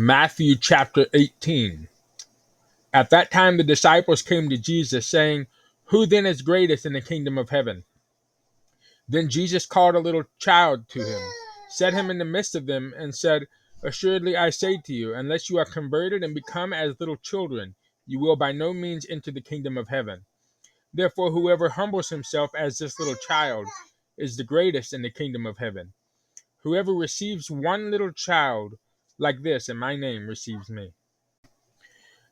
Matthew chapter 18. At that time the disciples came to Jesus, saying, "Who then is greatest in the kingdom of heaven?" Then Jesus called a little child to him, set him in the midst of them, and said, "Assuredly I say to you, unless you are converted and become as little children, you will by no means enter the kingdom of heaven. Therefore, whoever humbles himself as this little child is the greatest in the kingdom of heaven. Whoever receives one little child like this in my name receives me.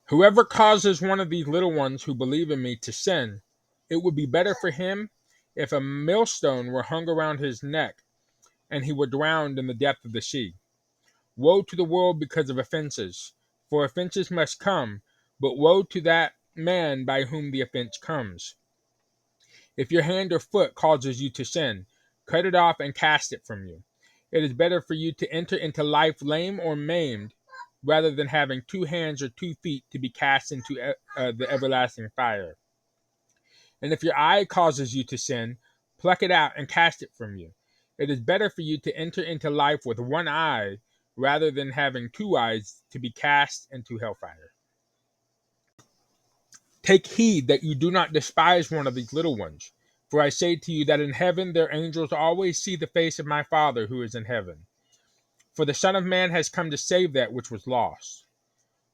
Whoever causes one of these little ones who believe in me to sin, it would be better for him if a millstone were hung around his neck and he were drowned in the depth of the sea. Woe to the world because of offenses, for offenses must come, but woe to that man by whom the offense comes. If your hand or foot causes you to sin, cut it off and cast it from you. It is better for you to enter into life lame or maimed rather than having 2 hands or 2 feet to be cast into the everlasting fire. And if your eye causes you to sin, pluck it out and cast it from you. It is better for you to enter into life with one eye rather than having 2 eyes to be cast into hellfire. Take heed that you do not despise one of these little ones. For I say to you that in heaven their angels always see the face of my Father who is in heaven. For the Son of Man has come to save that which was lost.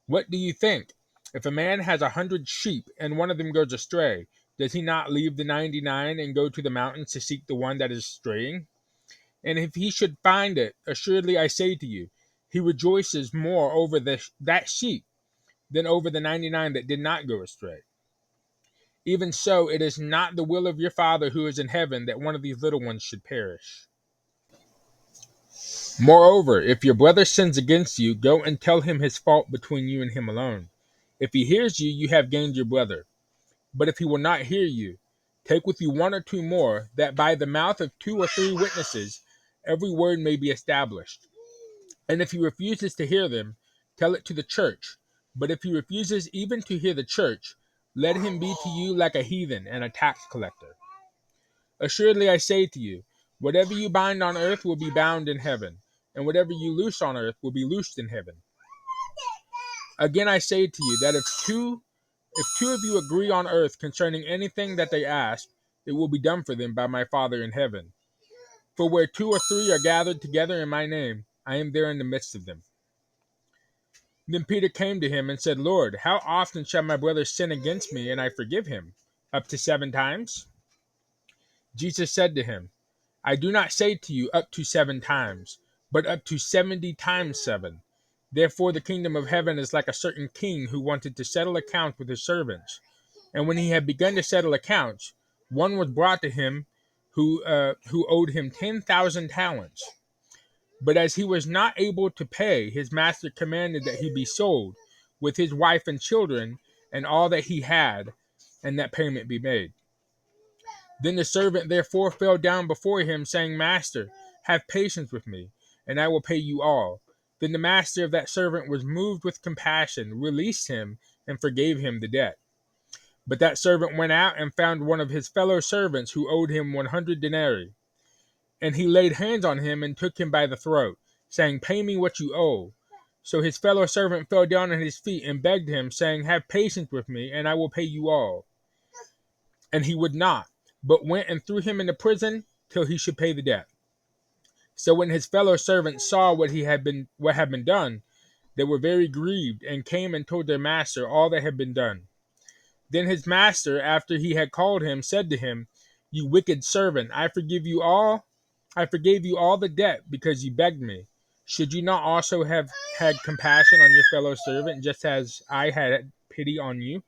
What do you think? If a man has 100 sheep and one of them goes astray, does he not leave the 99 and go to the mountains to seek the one that is straying? And if he should find it, assuredly I say to you, he rejoices more over that sheep than over the 99 that did not go astray. Even so, it is not the will of your Father who is in heaven that one of these little ones should perish. Moreover, if your brother sins against you, go and tell him his fault between you and him alone. If he hears you, you have gained your brother. But if he will not hear you, take with you 1 or 2 more, that by the mouth of 2 or 3 witnesses every word may be established. And if he refuses to hear them, tell it to the church. But if he refuses even to hear the church, let him be to you like a heathen and a tax collector. Assuredly I say to you, whatever you bind on earth will be bound in heaven, and whatever you loose on earth will be loosed in heaven. Again I say to you that if two of you agree on earth concerning anything that they ask, it will be done for them by my Father in heaven. For where 2 or 3 are gathered together in my name, I am there in the midst of them. Then Peter came to him and said, Lord, how often shall my brother sin against me and I forgive him? Up to 7 times? Jesus said to him, I do not say to you up to 7 times, but up to 70 times 7. Therefore the kingdom of heaven is like a certain king who wanted to settle accounts with his servants. And when he had begun to settle accounts, one was brought to him who owed him 10,000 talents. But as he was not able to pay, his master commanded that he be sold, with his wife and children, and all that he had, and that payment be made. Then the servant therefore fell down before him, saying, Master, have patience with me, and I will pay you all. Then the master of that servant was moved with compassion, released him, and forgave him the debt. But that servant went out and found one of his fellow servants who owed him 100 denarii. And he laid hands on him and took him by the throat, saying, Pay me what you owe. So his fellow servant fell down at his feet and begged him, saying, Have patience with me, and I will pay you all. And he would not, but went and threw him into prison till he should pay the debt. So when his fellow servants saw what had been done, they were very grieved, and came and told their master all that had been done. Then his master, after he had called him, said to him, You wicked servant, I forgave you all the debt because you begged me. Should you not also have had compassion on your fellow servant, just as I had pity on you?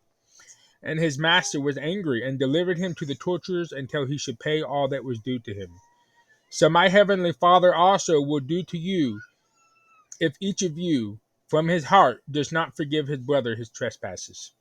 And his master was angry and delivered him to the torturers until he should pay all that was due to him. So my heavenly Father also will do to you if each of you from his heart does not forgive his brother his trespasses.